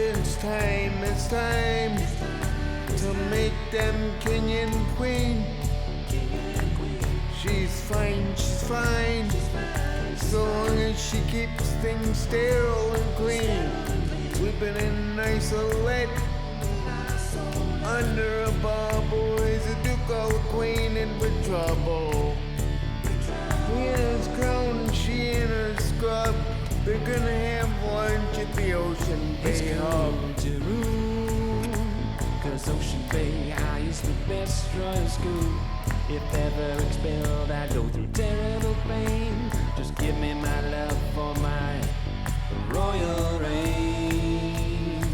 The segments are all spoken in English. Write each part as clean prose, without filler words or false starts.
It's time to make them king and queen. She's fine, so long as she keeps things sterile and clean. Sleeping in isolate under a bubble is a duke or a queen in with trouble. He in his crown, she in her scrub. They're gonna have lunch at the Ocean Bay Hub. Cause Ocean Bay High is the best royal school. If ever expelled, I'd go through terrible pain. Just give me my love for my royal reign.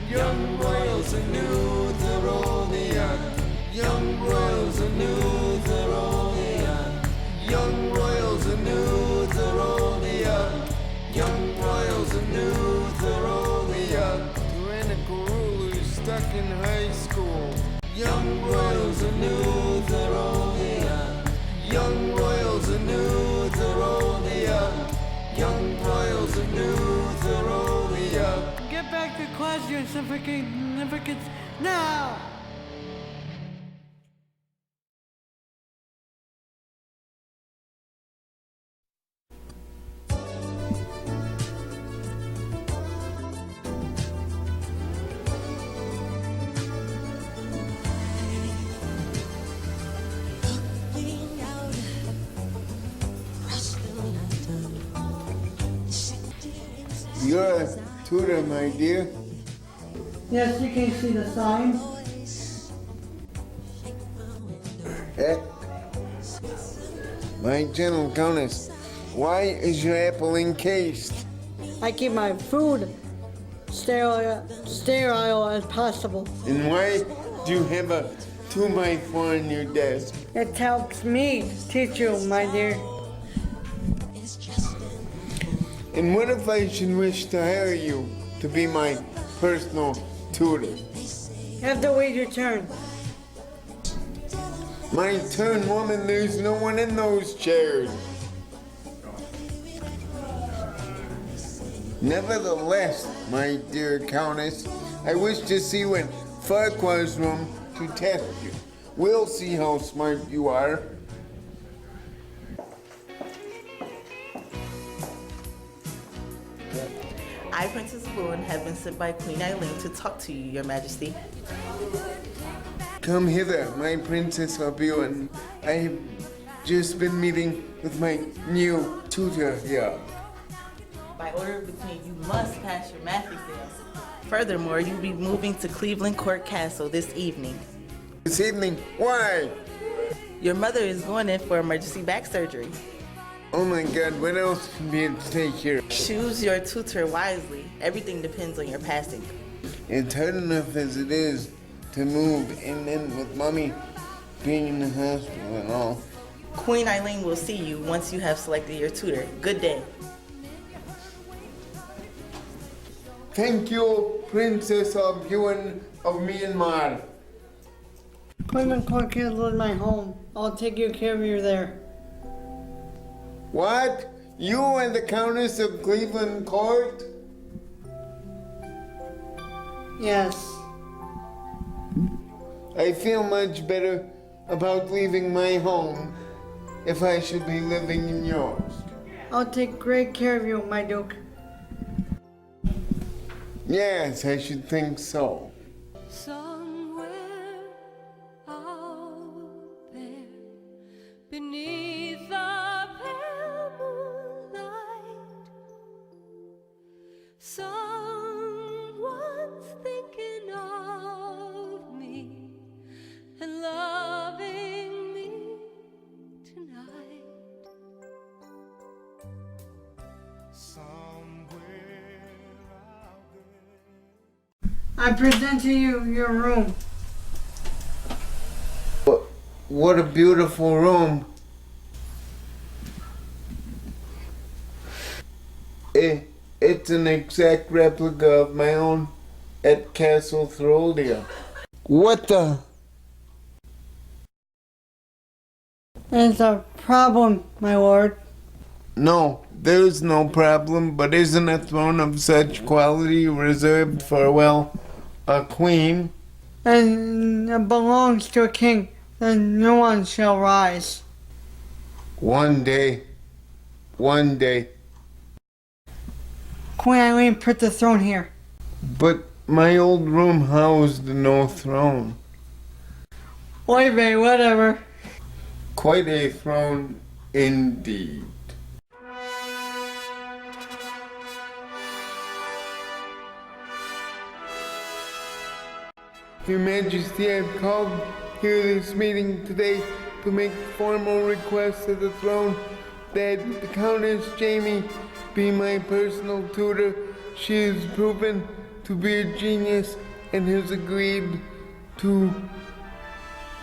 Young royals are new to Rhodian. Young royals are new to Rhodian. Young royals are new to Rhodian. Young royals are new to Rhodian. Tyrannical rulers stuck in high school. Young royals are new to Rhodian. Young royals are new to Rhodian. Young royals are new to Rhodian. Get back to class, your certificates now! You're a tutor, my dear. Yes, you can see the sign. My gentle countess, why is your apple encased? I keep my food sterile as possible. And why do you have a 2x4 on your desk? It helps me teach you, my dear. And what if I should wish to hire you to be my personal tutor? You have to wait your turn. My turn, woman, there's no one in those chairs. Nevertheless, my dear countess, I wish to see you in Farquhar's room to test you. We'll see how smart you are. I, Princess Boone, have been sent by Queen Eileen to talk to you, Your Majesty. Come hither, my Princess Boone. I have just been meeting with my new tutor here. By order of the Queen, you must pass your math exam. Furthermore, you'll be moving to Cleveland Court Castle this evening. This evening? Why? Your mother is going in for emergency back surgery. Oh my God, what else can be at stake here? Choose your tutor wisely. Everything depends on your passing. It's hard enough as it is to move and then with mommy being in the hospital and all. Queen Eileen will see you once you have selected your tutor. Good day. Thank you, Princess Boone of Myanmar. Cleveland Court Castle is my home. I'll take good care of you there. What? You are the Countess of Cleveland Court? Yes. I feel much better about leaving my home if I should be living in yours. I'll take great care of you, my Duke. Yes, I should think so. Somewhere out there, beneath the pale moonlight, someone's thinking of me and loving me tonight. I present to you your room. What a beautiful room. It's an exact replica of my own at Castle Throldia. What the? There's a problem, my lord. No, there's no problem, but isn't a throne of such quality reserved for, well, a queen? And it belongs to a king, and no one shall rise. One day. One day. Queen Eileen put the throne here. But my old room housed no throne. Oy vey, whatever. Quite a throne indeed. Your Majesty, I've called here this meeting today to make formal request to the throne that the Countess Jamie be my personal tutor. She is proven to be a genius and has agreed to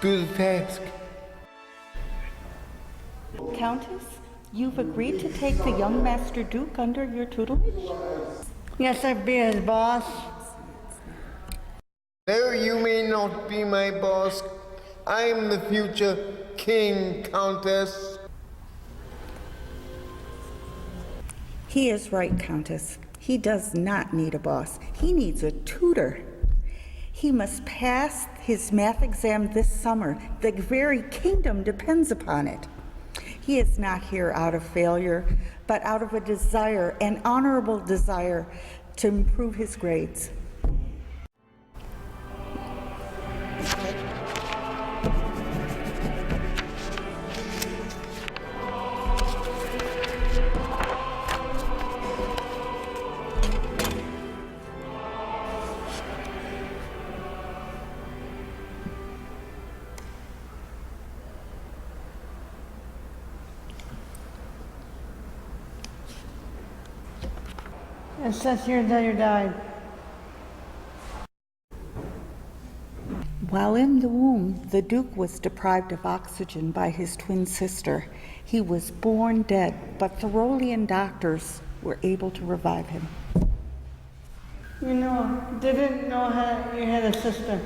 do the task. Countess, you've agreed to take the young Master Duke under your tutelage? Yes, I'd be his boss. There you may not be my boss. I am the future king, Countess. He is right, Countess. He does not need a boss. He needs a tutor. He must pass his math exam this summer. The very kingdom depends upon it. He is not here out of failure, but out of a desire, an honorable desire, to improve his grades. It says here that you died. While in the womb, the Duke was deprived of oxygen by his twin sister. He was born dead, but Thorolian doctors were able to revive him. You know, didn't know you had a sister.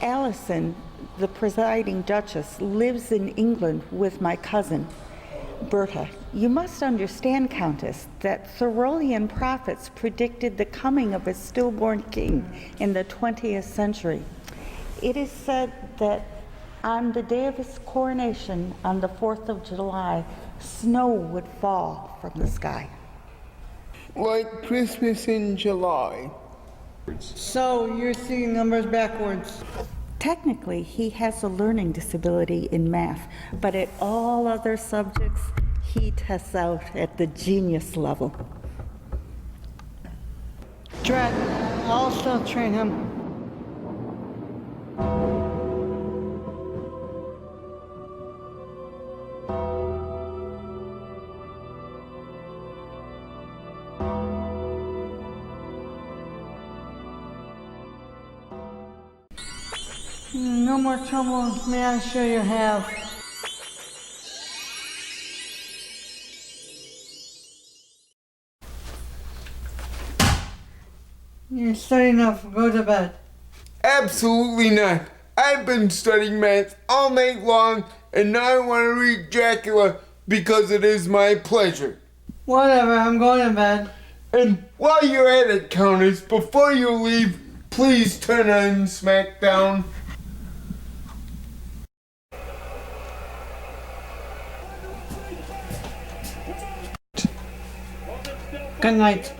Allison, the presiding duchess, lives in England with my cousin, Berta. You must understand, Countess, that Thorolian prophets predicted the coming of a stillborn king in the 20th century. It is said that on the day of his coronation, on the 4th of July, snow would fall from the sky. Like Christmas in July. So you're seeing numbers backwards. Technically, he has a learning disability in math, but at all other subjects, he tests out at the genius level. Dread, I'll still train him. No more trouble, may I show you have. You're studying enough, go to bed. Absolutely not. I've been studying math all night long, and now I want to read Dracula because it is my pleasure. Whatever, I'm going to bed. And while you're at it, Countess, before you leave, please turn on SmackDown. Good night.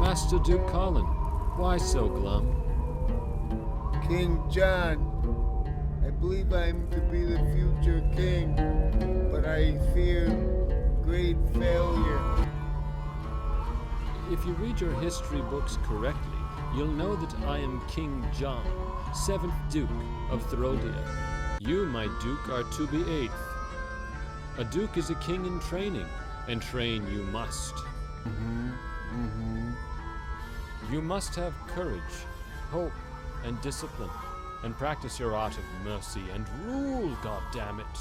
Master Duke Collen, why so glum? King John, I believe I'm to be the future king, but I fear great failure. If you read your history books correctly, you'll know that I am King John, 7th Duke of Thorodia. You, my Duke, are to be 8th. A Duke is a king in training, and train you must. You must have courage, hope, and discipline, and practice your art of mercy and rule, goddammit.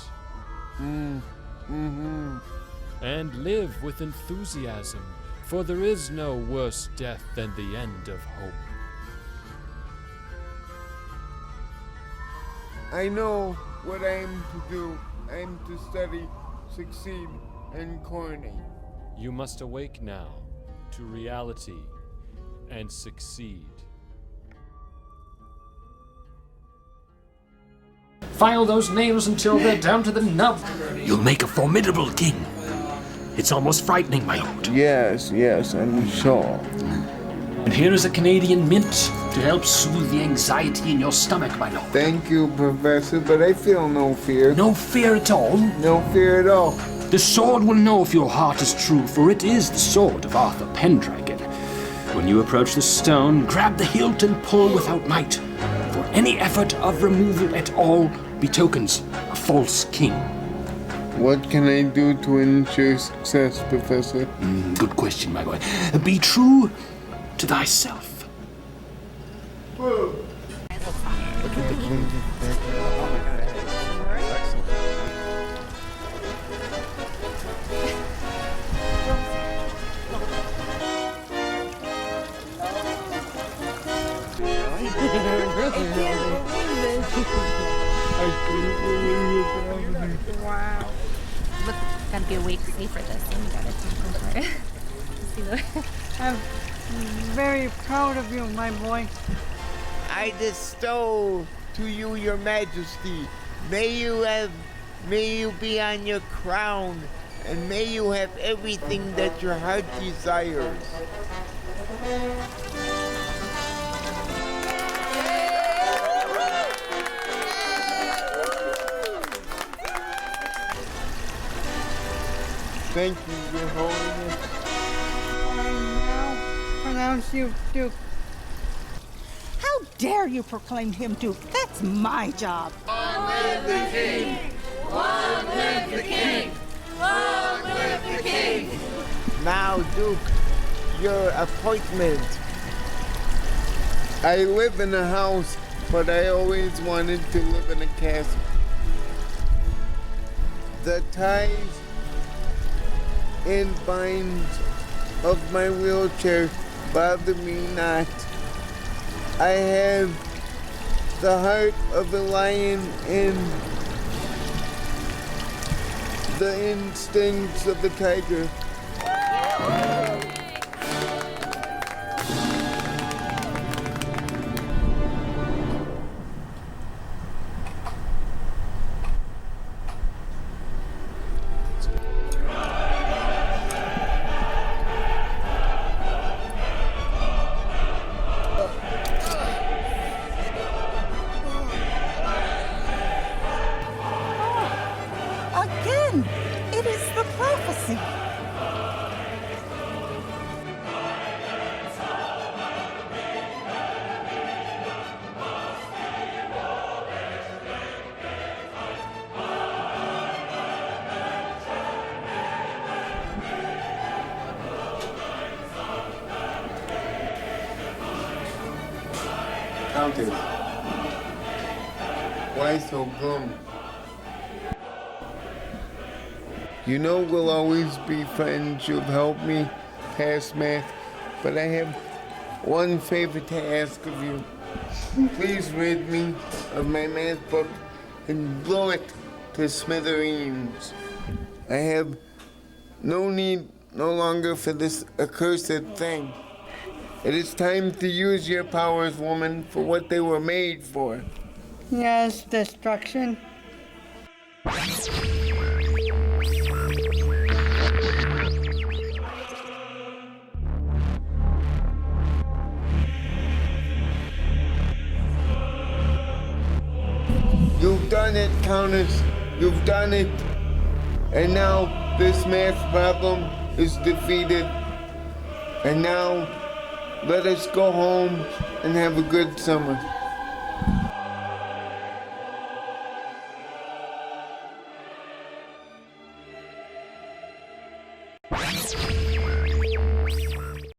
And live with enthusiasm, for there is no worse death than the end of hope. I know what I am to do. I am to study, succeed, and coronate. You must awake now to reality and succeed. File those nails until they're down to the nub. You'll make a formidable king. It's almost frightening, my lord. Yes, I'm sure. And here is a Canadian mint to help soothe the anxiety in your stomach, my lord. Thank you, Professor, but I feel no fear. No fear at all? No fear at all. The sword will know if your heart is true, for it is the sword of Arthur Pendragon. When you approach the stone, grab the hilt and pull without might, for any effort of removal at all betokens a false king. What can I do to ensure success, Professor? Good question, my boy. Be true to thyself. Wow. Look, gotta be a way to save for this, and you gotta take over. See the. I'm very proud of you, my boy. I bestow to you, your majesty. May you be on your crown, and may you have everything that your heart desires. Thank you, Your Holiness. I now pronounce you Duke. How dare you proclaim him Duke? That's my job. Long live the king! Long live the king! Long live the king! Now, Duke, your appointment. I live in a house, but I always wanted to live in a castle. The ties and binds of my wheelchair bother me not. I have the heart of a lion and the instincts of a tiger. Again, it is the prophecy. Countess, why so glum? You know we'll always be friends. You've helped me pass math, but I have one favor to ask of you. Please rid me of my math book and blow it to smithereens. I have no need no longer for this accursed thing. It is time to use your powers, woman, for what they were made for. Yes, destruction. You've done it, Countess. You've done it. And now this math problem is defeated. And now let us go home and have a good summer.